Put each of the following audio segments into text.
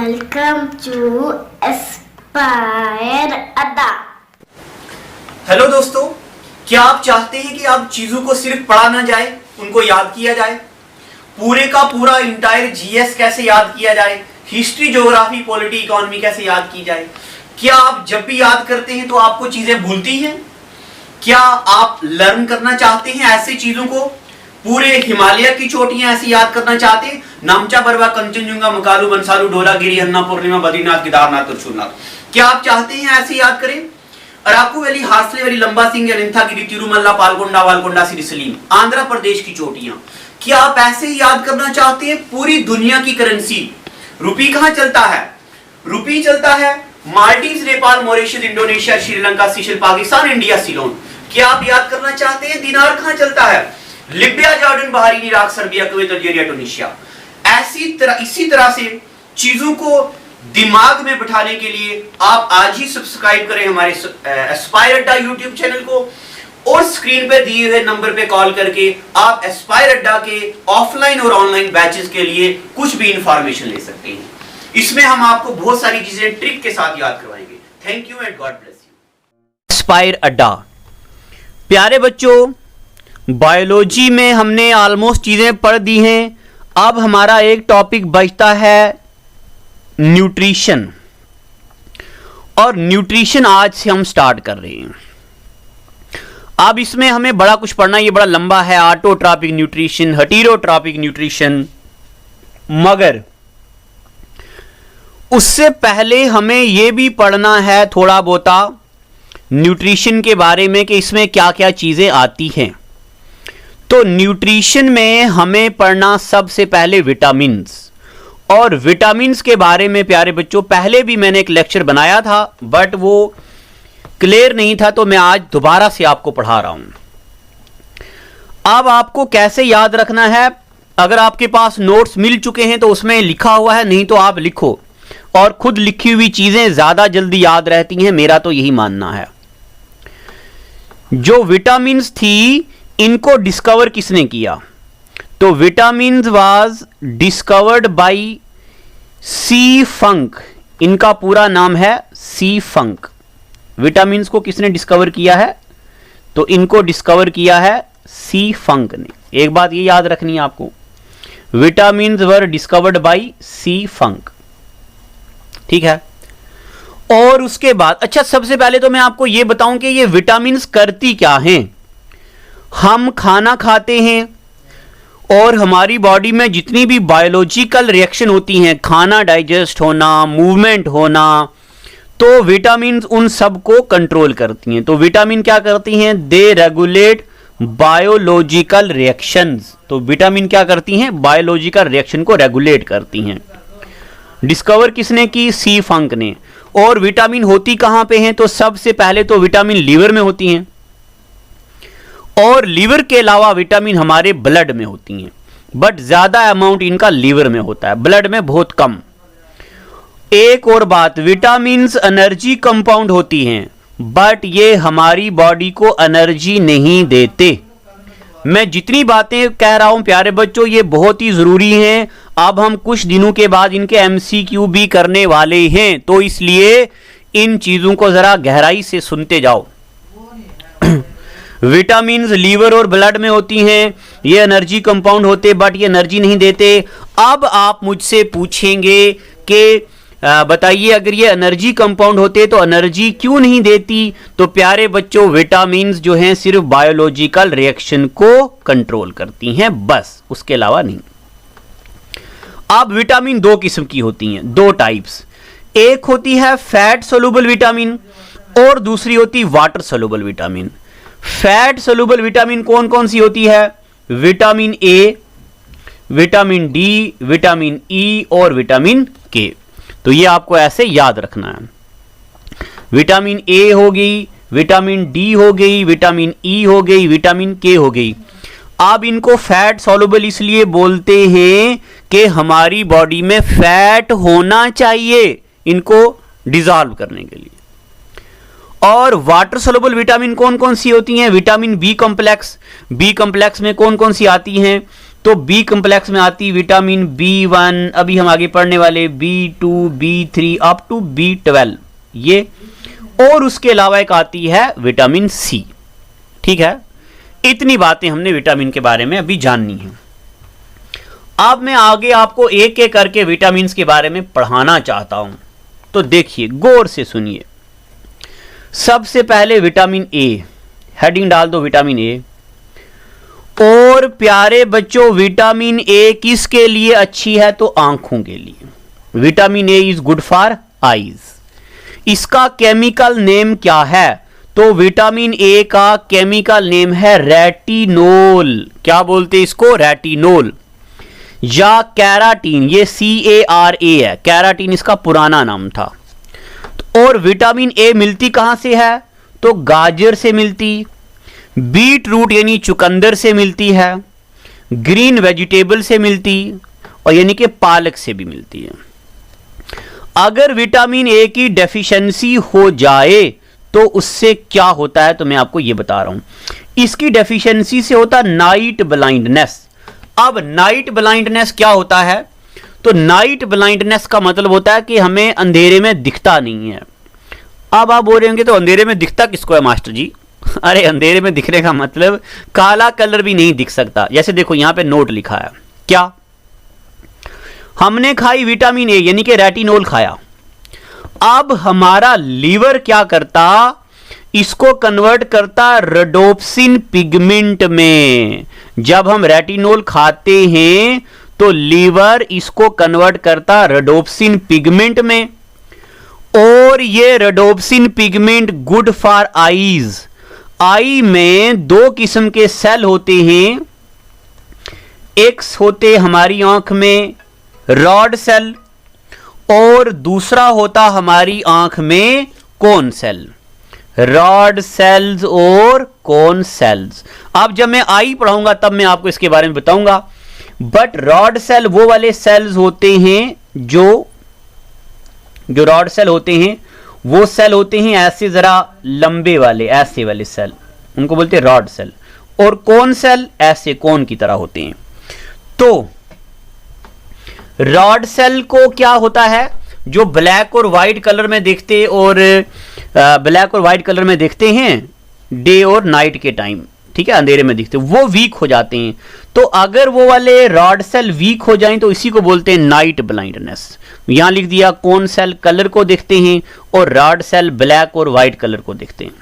Welcome to Aspire Adda। Hello दोस्तों, क्या आप चाहते हैं कि आप चीजों को सिर्फ पढ़ा ना जाए, उनको याद किया जाए? पूरे का पूरा इंटायर जीएस कैसे याद किया जाए, हिस्ट्री, ज्योग्राफी, पॉलिटी, इकोनॉमी कैसे याद की जाए? क्या आप जब भी याद करते हैं तो आपको चीजें भूलती हैं? क्या आप लर्न करना चाहते हैं ऐसी चीजों को? पूरे हिमालय की चोटियां ऐसी याद करना चाहते हैं? नामचा, बरवा, कंचनजुंगा, मकालू, बंसालू, ढोलागिरी, हन्ना, पूर्णिमा, बद्रीनाथ, केदारनाथ, त्रिशूलनाथ, क्या आप चाहते हैं ऐसे याद करें? अराकू वैली, हार्सले वैली, लंबा सिंह, अनंथागिरी, तिरुमल्ला, पालकोंडा, वालकोंडा, सिरिसलीम, आंध्र प्रदेश की चोटियां, क्या आप ऐसे ही याद करना चाहते हैं? पूरी दुनिया की करेंसी, रुपी कहां चलता है? रुपी चलता है Maldives, Nepal, Mauritius, Indonesia, Sri Lanka, seashell, Pakistan, India, Ceylon. क्या आप याद करना चाहते हैं दिनार कहां चलता है? Libya, Jordan, Bahrain, Iraq, Serbia, Kuwait, Algeria, Tunisia. इसी तरह से चीजों को दिमाग में बिठाने के लिए आप आज ही सब्सक्राइब करें हमारे एस्पायर अड्डा यूट्यूब चैनल को, और स्क्रीन पे दिए हुए नंबर पे कॉल करके आप एस्पायर अड्डा के ऑफलाइन और ऑनलाइन बैचेस के लिए कुछ भी इंफॉर्मेशन ले सकते हैं। इसमें हम आपको बहुत सारी चीजें ट्रिक के साथ याद करवाएंगे। Thank you and God bless you. Aspire अड्डा। प्यारे बच्चों, बायोलॉजी में हमने ऑलमोस्ट चीजें पढ़ दी हैं। अब हमारा एक टॉपिक बचता है न्यूट्रिशन, और न्यूट्रिशन आज से हम स्टार्ट कर रहे हैं। अब इसमें हमें बड़ा कुछ पढ़ना, ये बड़ा लंबा है। ऑटोट्रॉपिक न्यूट्रिशन, हेटेरोट्रॉपिक न्यूट्रिशन, मगर उससे पहले हमें यह भी पढ़ना है थोड़ा बहुता न्यूट्रिशन के बारे में कि इसमें क्या क्या चीजें आती हैं। तो न्यूट्रिशन में हमें पढ़ना सबसे पहले विटामिन्स, और विटामिन्स के बारे में प्यारे बच्चों पहले भी मैंने एक लेक्चर बनाया था, बट वो क्लियर नहीं था, तो मैं आज दोबारा से आपको पढ़ा रहा हूं। अब आपको कैसे याद रखना है, अगर आपके पास नोट्स मिल चुके हैं तो उसमें लिखा हुआ है, नहीं तो आप लिखो, और खुद लिखी हुई चीजें ज्यादा जल्दी याद रहती हैं, मेरा तो यही मानना है। जो विटामिन्स थी इनको डिस्कवर किसने किया? तो विटामिन्स वाज डिस्कवर्ड बाय सी फंक। इनका पूरा नाम है सी फंक। विटामिन्स को किसने डिस्कवर किया है? तो इनको डिस्कवर किया है सी फंक ने। एक बात ये याद रखनी है आपको, विटामिन्स वर डिस्कवर्ड बाय सी फंक, ठीक है। और उसके बाद अच्छा, सबसे पहले तो मैं आपको यह बताऊं कि ये विटामिन्स करती क्या हैं। हम खाना खाते हैं और हमारी बॉडी में जितनी भी बायोलॉजिकल रिएक्शन होती हैं, खाना डाइजेस्ट होना, मूवमेंट होना, तो विटामिन्स उन सब को कंट्रोल करती हैं। तो विटामिन क्या करती हैं? दे रेगुलेट बायोलॉजिकल रिएक्शंस। तो विटामिन क्या करती हैं? बायोलॉजिकल रिएक्शन को रेगुलेट करती हैं। डिस्कवर किसने की? सी फंक ने। और विटामिन होती कहां पे हैं? तो सबसे पहले तो विटामिन लीवर में होती हैं, और लीवर के अलावा विटामिन हमारे ब्लड में होती हैं, बट ज्यादा अमाउंट इनका लीवर में होता है, ब्लड में बहुत कम। एक और बात, विटामिन्स एनर्जी कंपाउंड होती हैं, बट ये हमारी बॉडी को एनर्जी नहीं देते। मैं जितनी बातें कह रहा हूं प्यारे बच्चों, ये बहुत ही जरूरी हैं। अब हम कुछ दिनों के बाद इनके एमसीक्यू भी करने वाले हैं, तो इसलिए इन चीजों को जरा गहराई से सुनते जाओ। विटामिन्स लीवर और ब्लड में होती हैं, ये एनर्जी कंपाउंड होते, बट ये एनर्जी नहीं देते। अब आप मुझसे पूछेंगे कि बताइए, अगर ये एनर्जी कंपाउंड होते तो एनर्जी क्यों नहीं देती? तो प्यारे बच्चों, विटामिन्स जो हैं सिर्फ बायोलॉजिकल रिएक्शन को कंट्रोल करती हैं, बस, उसके अलावा नहीं। अब विटामिन दो किस्म की होती हैं, दो टाइप्स। एक होती है फैट सोलुबल विटामिन, और दूसरी होती water soluble vitamin. Fat soluble vitamin कौन कौन सी होती है? Vitamin A, vitamin D, vitamin E और विटामिन के। तो ये आपको ऐसे याद रखना है। विटामिन ए हो गई, विटामिन डी हो गई, विटामिन ई हो गई, विटामिन के हो गई। अब इनको फैट सोलुबल इसलिए बोलते हैं कि हमारी बॉडी में फैट होना चाहिए इनको डिसॉल्व करने के लिए। और वाटर सोलुबल विटामिन कौन कौन सी होती हैं? Vitamin B complex. B complex में कौन कौन सी आती हैं? तो बी कॉम्प्लेक्स में आती विटामिन B1, अभी हम आगे पढ़ने वाले B2, B3 up to B12 ये, और उसके अलावा एक आती है विटामिन सी। ठीक है, इतनी बातें हमने विटामिन के बारे में अभी जाननी है। अब मैं आगे आपको एक एक करके विटामिन के बारे में पढ़ाना चाहता हूं, तो देखिए गौर से सुनिए। सबसे पहले विटामिन ए, हेडिंग डाल दो विटामिन ए। और प्यारे बच्चों, विटामिन ए किसके लिए अच्छी है? तो आंखों के लिए। Vitamin A is good for eyes. इसका केमिकल नेम क्या है? तो विटामिन ए का केमिकल नेम है रेटिनोल। क्या बोलते हैं इसको? रेटिनोल या कैराटीन। ये CARA है, कैराटीन इसका पुराना नाम था। और विटामिन ए मिलती कहां से है? तो गाजर से मिलती, बीट रूट यानी चुकंदर से मिलती है, ग्रीन वेजिटेबल से मिलती, और यानी कि पालक से भी मिलती है। अगर विटामिन ए की डेफिशिएंसी हो जाए तो उससे क्या होता है? तो मैं आपको यह बता रहा हूं। इसकी डेफिशिएंसी से होता नाइट ब्लाइंडनेस। अब नाइट ब्लाइंडनेस क्या होता है? तो नाइट ब्लाइंडनेस का मतलब होता है कि हमें अंधेरे में दिखता नहीं है। अब आप बोल रहे होंगे तो अंधेरे में दिखता किसको है मास्टर जी? अरे अंधेरे में दिखने का मतलब काला कलर भी नहीं दिख सकता। जैसे देखो यहां पे नोट लिखा है, क्या हमने खाई विटामिन ए यानी कि रेटिनोल खाया। अब हमारा लीवर क्या करता? इसको कन्वर्ट करता रोडोप्सिन पिगमेंट में। जब हम रेटिनोल खाते हैं तो लीवर इसको कन्वर्ट करता रोडोप्सिन पिगमेंट में, और ये rhodopsin pigment good for eyes. Eye में दो किस्म के सेल होते हैं, एक होते हमारी आंख में रॉड सेल, और दूसरा होता हमारी आंख में कोन सेल। रॉड सेल्स और कोन सेल्स। अब जब मैं आई पढ़ाऊंगा तब मैं आपको इसके बारे में बताऊंगा। बट रॉड सेल वो वाले सेल्स होते हैं जो रॉड सेल होते हैं वो सेल होते हैं ऐसे जरा लंबे वाले, ऐसे वाले सेल, उनको बोलते हैं रॉड सेल। और कोन सेल ऐसे कोन की तरह होते हैं। तो रॉड सेल को क्या होता है? जो ब्लैक और व्हाइट कलर में देखते और ब्लैक और व्हाइट कलर में देखते हैं डे और नाइट के टाइम, ठीक है, अंधेरे में दिखते, वो वीक हो जाते हैं। तो अगर वो वाले रॉड सेल वीक हो जाएं तो इसी को बोलते हैं नाइट ब्लाइंडनेस। यहां लिख दिया कोन सेल कलर को देखते हैं और रॉड सेल ब्लैक और व्हाइट कलर को देखते हैं।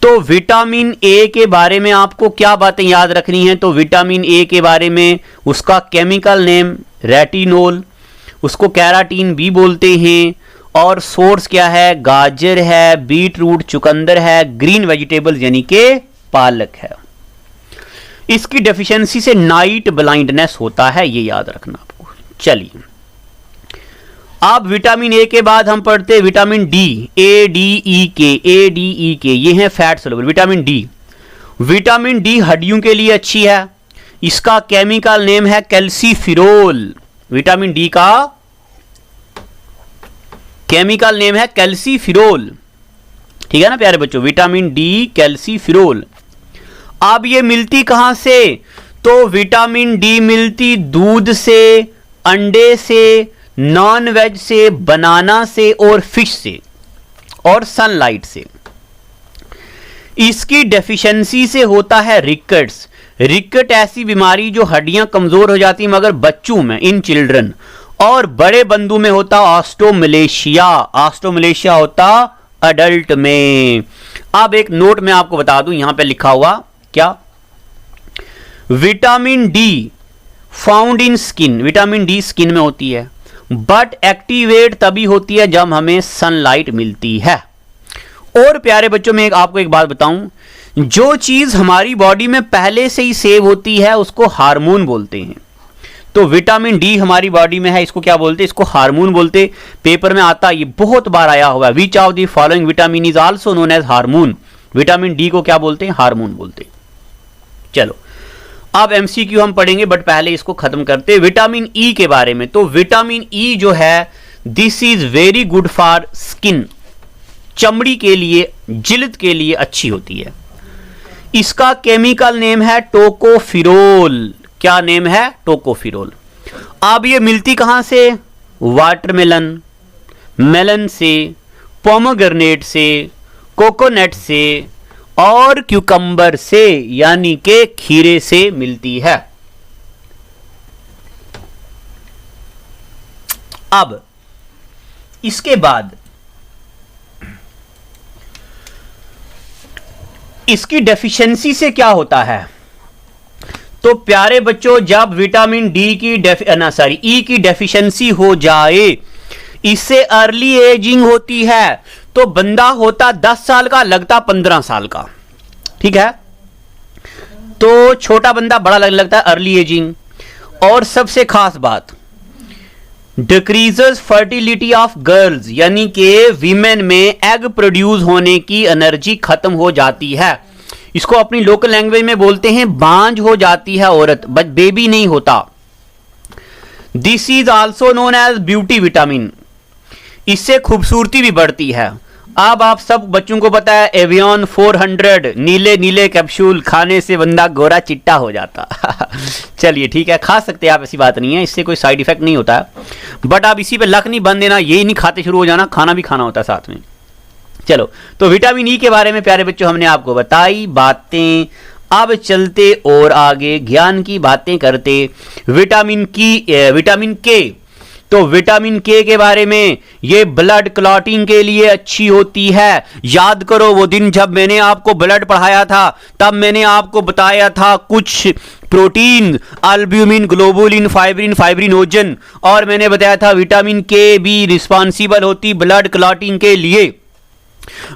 तो विटामिन ए के बारे में आपको क्या बातें याद रखनी है? तो विटामिन ए के बारे में उसका केमिकल नेम रेटिनोल, उसको कैराटीन भी बोलते हैं, और सोर्स क्या है? गाजर है, बीट रूट चुकंदर है, ग्रीन वेजिटेबल्स यानी कि पालक है। इसकी डेफिशिएंसी से नाइट ब्लाइंडनेस होता है, ये याद रखना आपको। चलिए अब विटामिन ए के बाद हम पढ़ते हैं विटामिन डी, ADEK, ये है fat soluble vitamin D. Vitamin D हड्डियों के लिए अच्छी है। इसका केमिकल नेम है कैल्सीफिरोल। विटामिन डी का केमिकल नेम है कैल्सीफिरोल, ठीक है ना प्यारे बच्चों? Vitamin D calciferol. अब ये मिलती कहां से? तो विटामिन डी मिलती दूध से, अंडे से, नॉन वेज से, बनाना से और फिश से, और सनलाइट से। इसकी डेफिशिएंसी से होता है रिकेट्स। रिकेट ऐसी बीमारी जो हड्डियां कमजोर हो जाती हैं मगर बच्चों में, इन चिल्ड्रन, और बड़े बंदू में होता ऑस्टोमलेशिया। ऑस्टोमलेशिया होता अडल्ट में। अब एक नोट मैं आपको बता दूं, यहां पे लिखा हुआ क्या? Vitamin D found in skin. Vitamin D skin में होती है, बट एक्टिवेट तभी होती है जब हमें सनलाइट मिलती है। और प्यारे बच्चों में आपको एक बात बताऊं, जो चीज हमारी बॉडी में पहले से ही सेव होती है उसको हार्मोन बोलते हैं। तो विटामिन डी हमारी बॉडी में है, इसको क्या बोलते हैं? इसको हार्मोन बोलते। पेपर में आता, ये बहुत बार आया हुआ है, which of the following vitamin is also known as hormone. Vitamin D को क्या बोलते हैं? हार्मोन बोलते। चलो अब एमसीक्यू हम पढ़ेंगे, बट पहले इसको खत्म करते हैं विटामिन ई के बारे में। तो विटामिन ई जो है, this is very good for skin. चमड़ी के लिए, जिल्द के लिए अच्छी होती है। इसका केमिकल नेम है टोकोफिरोल। क्या नेम है? टोकोफिरोल। अब ये मिलती कहां से? वाटरमेलन, मेलन से, पोमोग्रेनेट से, कोकोनट से और क्यूकम्बर से, यानी के खीरे से मिलती है। अब इसके बाद इसकी डेफिशिएंसी से क्या होता है? तो प्यारे बच्चों, जब विटामिन डी की ई की डेफिशिएंसी हो जाए, इससे अर्ली एजिंग होती है। तो बंदा होता 10 साल का, लगता 15 साल का। ठीक है, तो छोटा बंदा बड़ा लगता है, अर्ली एजिंग। और सबसे खास बात, डिक्रीजेस फर्टिलिटी ऑफ गर्ल्स, यानी कि वीमेन में एग प्रोड्यूस होने की एनर्जी खत्म हो जाती है। इसको अपनी लोकल लैंग्वेज में बोलते हैं बांझ हो जाती है औरत, बट बेबी नहीं होता। This is also known as beauty vitamin. इससे खूबसूरती भी बढ़ती है। अब आप सब बच्चों को पता है एवियन 400 नीले नीले कैप्सूल खाने से बंदा गोरा चिट्टा हो जाता। चलिए ठीक है, खा सकते हैं आप, ऐसी बात नहीं है, इससे कोई साइड इफेक्ट नहीं होता है। बट आप इसी पे लक नहीं बन देना, यही नहीं खाते शुरू हो जाना, खाना भी खाना होता है साथ में। चलो, तो विटामिन ई के बारे में प्यारे बच्चों हमने आपको बताई बातें। अब चलते और आगे ज्ञान की बातें करते। विटामिन के, तो विटामिन के बारे में, ये ब्लड क्लॉटिंग के लिए अच्छी होती है। याद करो वो दिन जब मैंने आपको ब्लड पढ़ाया था, तब मैंने आपको बताया था कुछ protein, albumin, globulin, fibrin, fibrinogen, और मैंने बताया था विटामिन के भी रिस्पॉन्सिबल होती ब्लड क्लॉटिंग के लिए।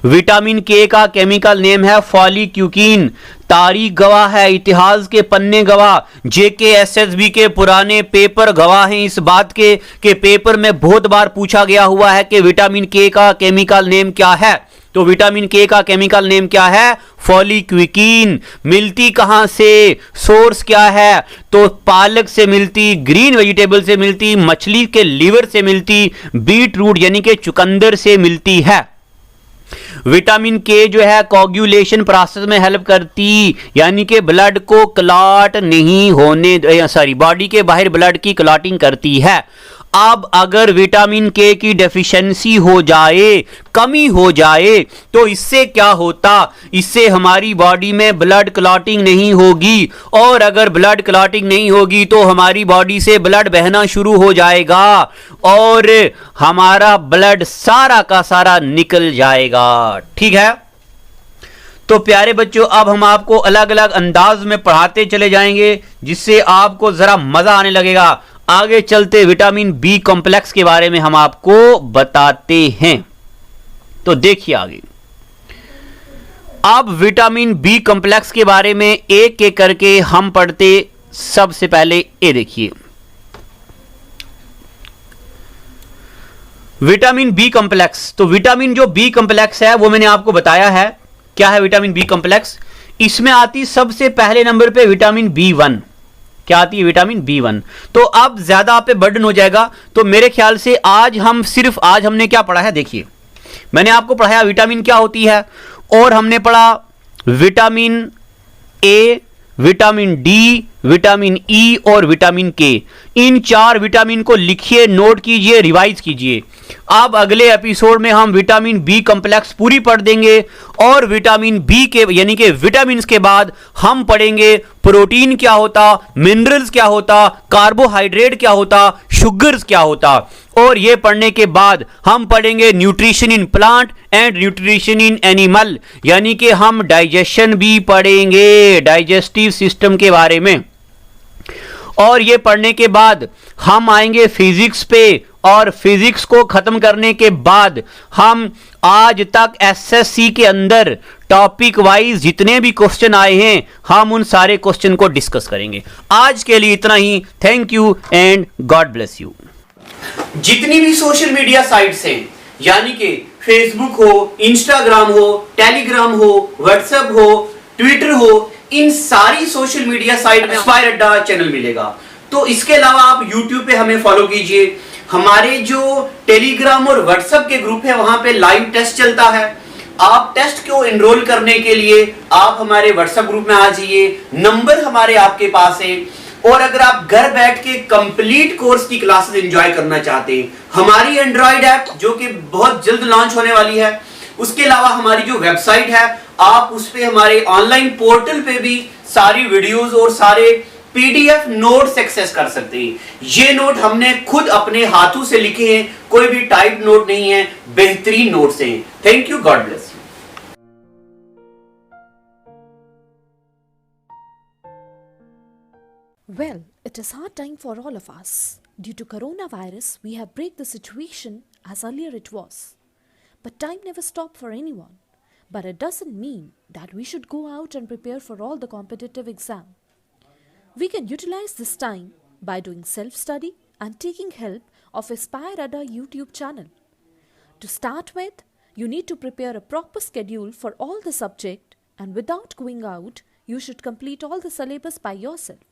विटामिन के का केमिकल नेम है फॉलीक्यूकिन। तारीख गवाह है, इतिहास के पन्ने गवाह, JKSSB के पुराने पेपर गवाह हैं इस बात के पेपर में बहुत बार पूछा गया हुआ है कि विटामिन के का केमिकल नेम क्या है। तो विटामिन के का केमिकल नेम क्या है? फॉलीक्यूकिन। मिलती कहां से? सोर्स क्या है? तो पालक से मिलती, ग्रीन वेजिटेबल से मिलती, मछली के लीवर से मिलती, बीट रूट यानी कि चुकंदर से मिलती है। विटामिन के जो है कोगुलेशन प्रोसेस में हेल्प करती, यानी कि ब्लड को क्लॉट नहीं होने, बॉडी के बाहर ब्लड की क्लॉटिंग करती है। अब अगर विटामिन के की डेफिशिएंसी हो जाए, कमी हो जाए, तो इससे क्या होता? इससे हमारी बॉडी में ब्लड क्लॉटिंग नहीं होगी, और अगर ब्लड क्लॉटिंग नहीं होगी तो हमारी बॉडी से ब्लड बहना शुरू हो जाएगा और हमारा ब्लड सारा का सारा निकल जाएगा। ठीक है, तो प्यारे बच्चों, अब हम आपको अलग अलग अंदाज में पढ़ाते चले जाएंगे, जिससे आपको जरा मजा आने लगेगा। आगे चलते विटामिन बी कॉम्प्लेक्स के बारे में हम आपको बताते हैं। तो देखिए आगे, अब विटामिन बी कॉम्प्लेक्स के बारे में एक एक करके हम पढ़ते। सबसे पहले ये देखिए, विटामिन बी कॉम्प्लेक्स। तो विटामिन जो बी कॉम्प्लेक्स है वो मैंने आपको बताया है क्या है विटामिन बी कॉम्प्लेक्स। इसमें आती सबसे पहले नंबर पे विटामिन B1। क्या आती है? Vitamin B1। तो अब ज्यादा आप पे बर्डन हो जाएगा, तो मेरे ख्याल से आज हमने क्या पढ़ा है, देखिए मैंने आपको पढ़ाया विटामिन क्या होती है, और हमने पढ़ा vitamin A, vitamin D, vitamin E और विटामिन के। इन 4 विटामिन को लिखिए, नोट कीजिए, रिवाइज कीजिए। अब अगले एपिसोड में हम विटामिन बी कॉम्प्लेक्स पूरी पढ़ देंगे, और विटामिन बी के यानी कि विटामिन के बाद हम पढ़ेंगे प्रोटीन क्या होता, मिनरल्स क्या होता, कार्बोहाइड्रेट क्या होता, शुगर्स क्या होता। और ये पढ़ने के बाद हम पढ़ेंगे nutrition in plant and nutrition in animal, यानी कि हम डाइजेशन भी पढ़ेंगे, डाइजेस्टिव सिस्टम के बारे में। और ये पढ़ने के बाद हम आएंगे फिजिक्स पे, और फिजिक्स को खत्म करने के बाद हम आज तक एसएससी के अंदर टॉपिक वाइज जितने भी क्वेश्चन आए हैं हम उन सारे क्वेश्चन को डिस्कस करेंगे। आज के लिए इतना ही। Thank you and God bless you. जितनी भी सोशल मीडिया साइट्स हैं, यानी कि फेसबुक हो, इंस्टाग्राम हो, टेलीग्राम हो, व्हाट्सएप हो, ट्विटर हो, इन सारी सोशल मीडिया साइट में इंस्पायर अड्डा चैनल मिलेगा। तो इसके अलावा आप यूट्यूब पे हमें फॉलो कीजिए। हमारे जो टेलीग्राम और व्हाट्सएप के ग्रुप है वहां पे लाइव टेस्ट चलता है, आप टेस्ट को एनरोल करने के लिए आप हमारे व्हाट्सएप ग्रुप में आ जाइए, नंबर हमारे आपके पास है। और अगर आप घर बैठ के कंप्लीट कोर्स की क्लासेस एंजॉय करना चाहते हैं, हमारी एंड्रॉइड ऐप जो कि बहुत जल्द लॉन्च होने वाली है, उसके अलावा हमारी जो वेबसाइट है, आप उस पे हमारे ऑनलाइन पोर्टल पे भी सारी वीडियोस और सारे पीडीएफ नोट्स एक्सेस कर सकते हैं। ये नोट हमने खुद अपने हाथों से लिखे हैं, कोई भी टाइप नोट नहीं है, बेहतरीन नोट्स हैं। Thank you, God bless you. Well, it is hard time for all of us. Due to coronavirus, we have break the situation as earlier it was. But time never stopped for anyone. But it doesn't mean that we should go out and prepare for all the competitive exam. We can utilize this time by doing self-study and taking help of Aspire Ada YouTube channel. To start with, you need to prepare a proper schedule for all the subject, and without going out, you should complete all the syllabus by yourself.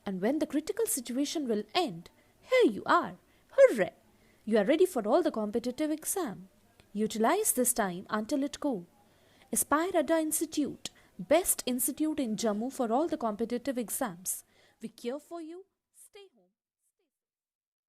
And when the critical situation will end, here you are. Hooray! You are ready for all the competitive exam. Utilize this time until it go. Aspire Ada Institute, best institute in Jammu for all the competitive exams. We care for you.